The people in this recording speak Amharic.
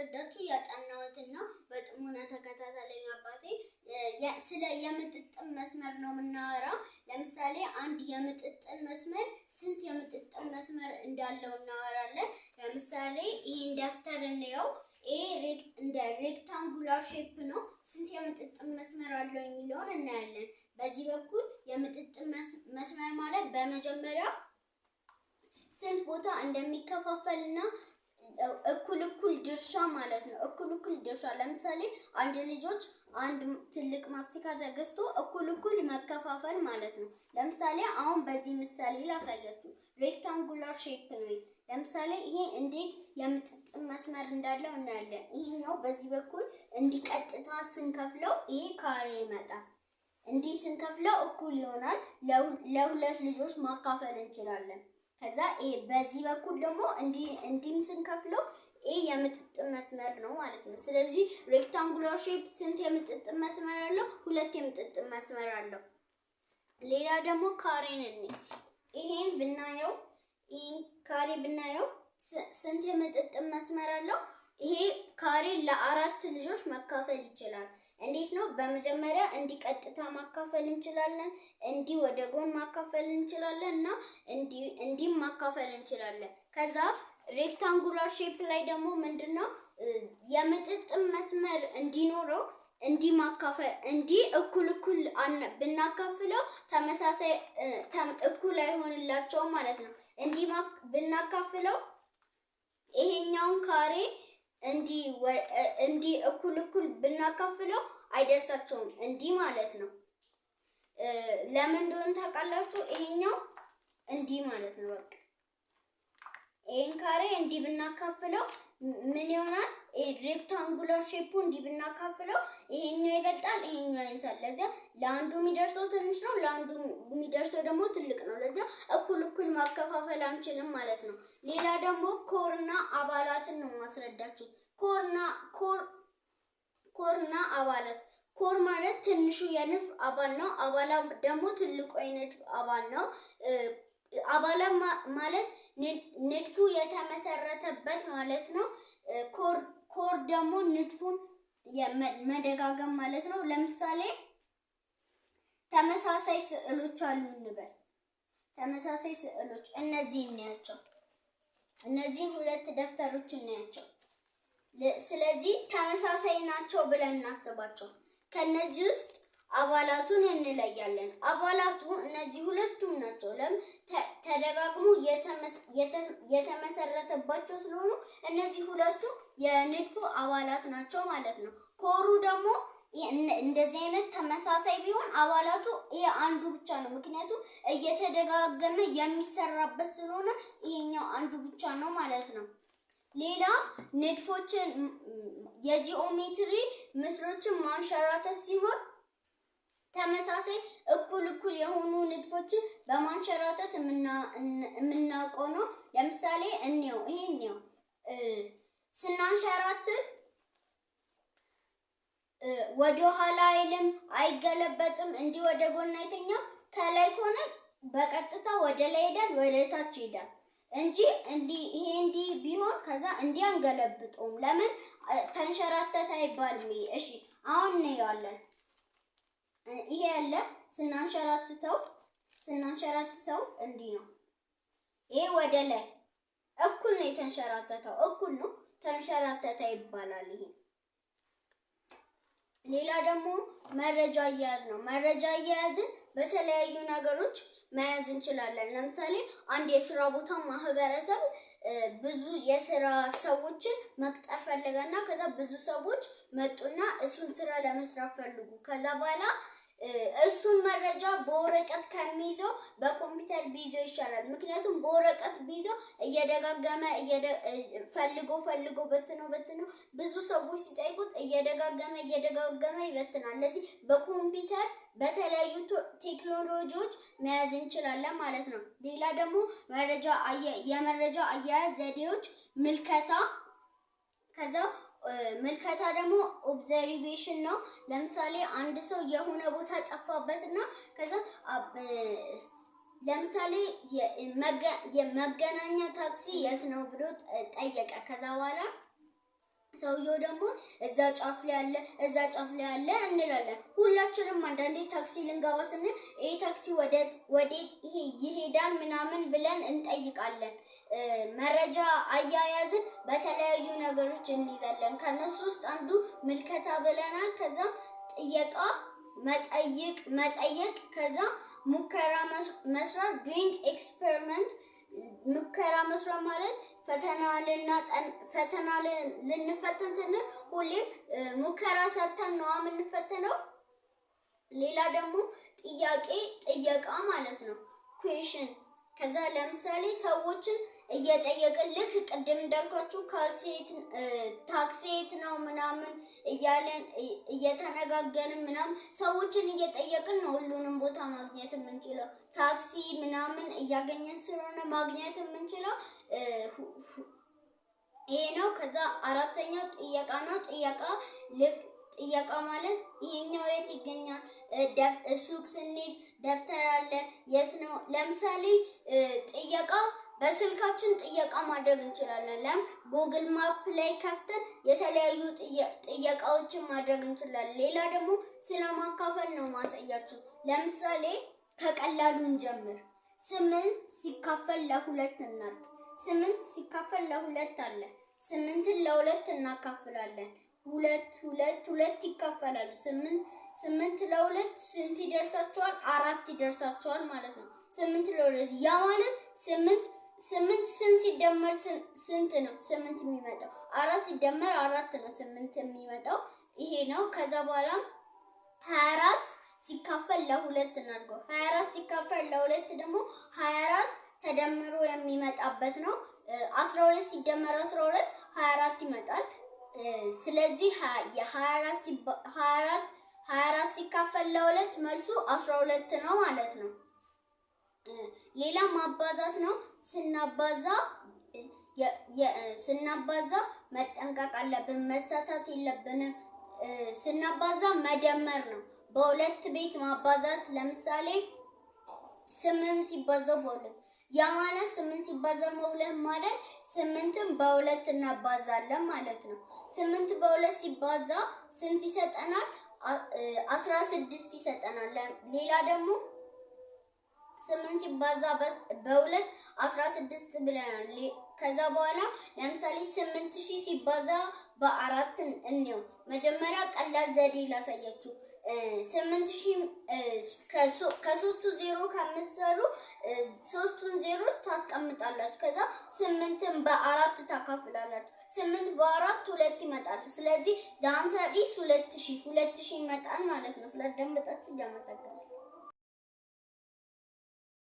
ማስረዳችሁ ያጠናሁትን ነው። በጥሞና ተከታተለኝ አባቴ። ስለ የምጥጥን መስመር ነው የምናወራው። ለምሳሌ አንድ የምጥጥን መስመር ስንት የምጥጥን መስመር እንዳለው እናወራለን። ለምሳሌ ይሄን ደብተር እንየው። እንደ ሬክታንጉላር ሼፕ ነው። ስንት የምጥጥን መስመር አለው የሚለውን እናያለን። በዚህ በኩል የምጥጥን መስመር ማለት በመጀመሪያ ስንት ቦታ እንደሚከፋፈልና እኩል ድርሻ ማለት ነው። እኩል ድርሻ ለምሳሌ አንድ ልጆች አንድ ትልቅ ማስቲካ ተገዝቶ እኩል መከፋፈል ማለት ነው። ለምሳሌ አሁን በዚህ ምሳሌ ላሳያችሁ። ሬክታንጉላር ሼፕ ነው። ለምሳሌ ይሄ እንዴት የምጥጥን መስመር እንዳለው እናያለን። ይሄኛው በዚህ በኩል እንዲቀጥታ ስንከፍለው ይሄ ካሬ ይመጣል። እንዲህ ስንከፍለው እኩል ይሆናል። ለሁለት ልጆች ማካፈል እንችላለን። ከዛ በዚህ በኩል ደግሞ እንዲህም ስንከፍለው የምጥጥን መስመር ነው ማለት ነው። ስለዚህ ሬክታንጉላር ሼፕ ስንት የምጥጥን መስመር አለው? 2 የምጥጥን መስመር አለው። ሌላ ደግሞ ካሬን ይሄን ብናየው ካሬ ብናየው ስንት የምጥጥን መስመር አለው? ይሄ ካሬ ለ4 ልጆች መካፈል ይችላል። እንዴት ነው? በመጀመሪያ እንዲቀጥታ ማካፈል እንችላለን፣ እንዲህ ወደ ጎን ማካፈል እንችላለን እና እንዲህ ማካፈል እንችላለን። ከዛ ሬክታንጉላር ሼፕ ላይ ደግሞ ምንድነው የምጥጥን መስመር እንዲኖረው እንዲህ ማካፈል እንዲህ እኩል ብናካፍለው ተመሳሳይ እኩል አይሆንላቸውም ማለት ነው። እንዲህ ብናካፍለው ይሄኛውን ካሬ እንዲህ እኩል ብናካፍለው አይደርሳቸውም። እንዲህ ማለት ነው። ለምን እንደሆነ ታውቃላችሁ? ይሄኛው እንዲህ ማለት ነው። በቃ ይሄን ካሬ እንዲህ ብናካፍለው ምን ይሆናል? ሬክታንጉላር ሼፑ እንዲህ ብናካፍለው ይሄኛው ይበልጣል፣ ይሄኛው ያንሳል። ለዚያ ለአንዱ የሚደርሰው ትንሽ ነው፣ ለአንዱ የሚደርሰው ደግሞ ትልቅ ነው። ለዚያ እኩል ማከፋፈል አንችልም ማለት ነው። ሌላ ደግሞ ኮርና አባላትን ነው ማስረዳችሁ። ኮርና አባላት። ኮር ማለት ትንሹ የንድፍ አባል ነው። አባላት ደግሞ ትልቁ የንድፍ አባል ነው። አባላት ማለት ንድፉ የተመሰረተበት ማለት ነው። ኮር ደግሞ ንድፉን መደጋገም ማለት ነው። ለምሳሌ ተመሳሳይ ስዕሎች አሉ እንበል። ተመሳሳይ ስዕሎች እነዚህ እናያቸው። እነዚህ 2 ደብተሮች እናያቸው። ስለዚህ ተመሳሳይ ናቸው ብለን እናስባቸው። ከነዚህ ውስጥ አባላቱን እንለያለን። አባላቱ እነዚህ 2ቱም ናቸው። ለምን? ተደጋግሞ የተመሰረተባቸው ስለሆኑ እነዚህ 2ቱ የንድፉ አባላት ናቸው ማለት ነው። ኮሩ ደግሞ እንደዚህ አይነት ተመሳሳይ ቢሆን አባላቱ አንዱ ብቻ ነው። ምክንያቱም እየተደጋገመ የሚሰራበት ስለሆነ ይሄኛው አንዱ ብቻ ነው ማለት ነው። ሌላ ንድፎችን የጂኦሜትሪ ምስሎችን ማንሸራተት ሲሆን ተመሳሳይ እኩል የሆኑ ንድፎችን በማንሸራተት የምናውቀው ነው። ለምሳሌ ይሄን ስናንሸራተት ወደ ኋላ አይልም፣ አይገለበጥም፣ እንዲህ ወደ ጎን አይተኛም። ከላይ ከሆነ በቀጥታ ወደ ላይ ይሄዳል፣ ወደ ታች ይሄዳል እንጂ እንዲህ ቢሆን ከዛ እንዲህ አንገለብጠውም። ለምን? ተንሸራተተ አይባልም። እሺ አሁን እንየዋለን። ይሄ ያለ ስናንሸራትተው እንዲህ ነው። ይሄ ወደ ላይ እኩል ነው የተንሸራተተው፣ እኩል ነው፣ ተንሸራተተ ይባላል። ይሄ ሌላ ደግሞ መረጃ አያያዝ ነው። መረጃ አያያዝን በተለያዩ ነገሮች መያዝ እንችላለን። ለምሳሌ አንድ የስራ ቦታ ማህበረሰብ ብዙ የስራ ሰዎችን መቅጠር ፈለገና ከዛ ብዙ ሰዎች መጡና እሱን ስራ ለመስራት ፈልጉ። ከዛ በኋላ እሱን መረጃ በወረቀት ከሚይዘው በኮምፒውተር ቢይዘው ይሻላል። ምክንያቱም በወረቀት ቢይዘው እየደጋገመ ፈልጎ በትኖ ብዙ ሰዎች ሲጠይቁት እየደጋገመ ይበትናል። ለዚህ በኮምፒውተር በተለያዩ ቴክኖሎጂዎች መያዝ እንችላለን ማለት ነው። ሌላ ደግሞ የመረጃ አያያዝ ዘዴዎች ምልከታ፣ ከዛ ምልከታ ደግሞ ኦብዘርቬሽን ነው። ለምሳሌ አንድ ሰው የሆነ ቦታ ጠፋበትና ከዛ ለምሳሌ የመገናኛ ታክሲ የት ነው ብሎ ጠየቀ። ከዛ በኋላ ሰውየው ደግሞ እዛ ጫፍ ላይ አለ፣ እዛ ጫፍ ላይ አለ እንላለን። ሁላችንም አንዳንዴ ታክሲ ልንገባ ስንል ይሄ ታክሲ ወዴት ይሄዳል ምናምን ብለን እንጠይቃለን። መረጃ አያያዝን በተለያዩ ነገሮች እንይዛለን። ከነሱ ውስጥ አንዱ ምልከታ ብለናል። ከዛ ጥየቃ መጠየቅ፣ ከዛ ሙከራ መስራት ዱይንግ ኤክስፐሪመንት። ሙከራ መስራት ማለት ፈተና ልንፈተን ስንል ሁሌም ሙከራ ሰርተን ነው የምንፈተነው። ሌላ ደግሞ ጥየቃ ማለት ነው ኩዌሽን። ከዛ ለምሳሌ ሰዎችን እየጠየቅን ልክ ቅድም እንዳልኳችሁ ታክሲ ነው ምናምን እያለን እየተነጋገርን ምናምን ሰዎችን እየጠየቅን ነው ሁሉንም ቦታ ማግኘት የምንችለው። ታክሲ ምናምን እያገኘን ስለሆነ ማግኘት የምንችለው ይሄ ነው። ከዛ አራተኛው ጥየቃ ነው። ጥየቃ ማለት ይሄኛው የት ይገኛል? ሱቅ ስንሄድ ደብተር አለ፣ የት ነው? ለምሳሌ ጥየቃ በስልካችን ጥየቃ ማድረግ እንችላለን። ጉግል ማፕ ላይ ከፍተን የተለያዩ ጥየቃዎችን ማድረግ እንችላለን። ሌላ ደግሞ ስለማካፈል ነው ማሳያችሁ። ለምሳሌ ከቀላሉ እንጀምር። 8 ሲካፈል ለ2 እናድርግ። 8 ሲካፈል ለ2 አለ። 8ን ለ2 እናካፍላለን። 2 ይካፈላሉ። 8 ለ2 ስንት ይደርሳቸዋል? 4 ይደርሳቸዋል ማለት ነው። 8 ለ2 ያ ማለት 8 ስንት ሲደመር ስንት ነው 8 የሚመጣው? 4 ሲደመር 4 ነው 8 የሚመጣው። ይሄ ነው። ከዛ በኋላ 24 ሲካፈል ለ2 እናድርገው። 24 ሲካፈል ለ2 ደግሞ 24 ተደምሮ የሚመጣበት ነው። 12 ሲደመር 12 24 ይመጣል። ስለዚህ የ24 ሲካፈል ለ2 መልሱ 12 ነው ማለት ነው። ሌላ ማባዛት ነው። ስናባዛ መጠንቀቅ አለብን፣ መሳሳት የለብንም። ስናባዛ መደመር ነው። በሁለት ቤት ማባዛት ለምሳሌ 8 ሲባዛ በ2 ያ ማለት 8 ሲባዛ በ2 ማለት 8ን በ2 እናባዛለን ማለት ነው። 8 በ2 ሲባዛ ስንት ይሰጠናል? 16 ይሰጠናል። ሌላ ደግሞ 8 ሲባዛ በ2 16 ብለናል። ከዛ በኋላ ለምሳሌ 8000 ሲባዛ በ4 እንየው። መጀመሪያ ቀላል ዘዴ ላሳያችሁ። 8000 ከ3ቱ ዜሮ ከምትሰሩ 3ቱን ዜሮች ታስቀምጣላችሁ። ከዛ 8ን በ4 ታካፍላላችሁ። 8 በ4 2 ይመጣል። ስለዚህ ዳንሰር ኢስ 2000 ይመጣል ማለት ነው። ስለደምጣችሁ እያመሰግናለሁ።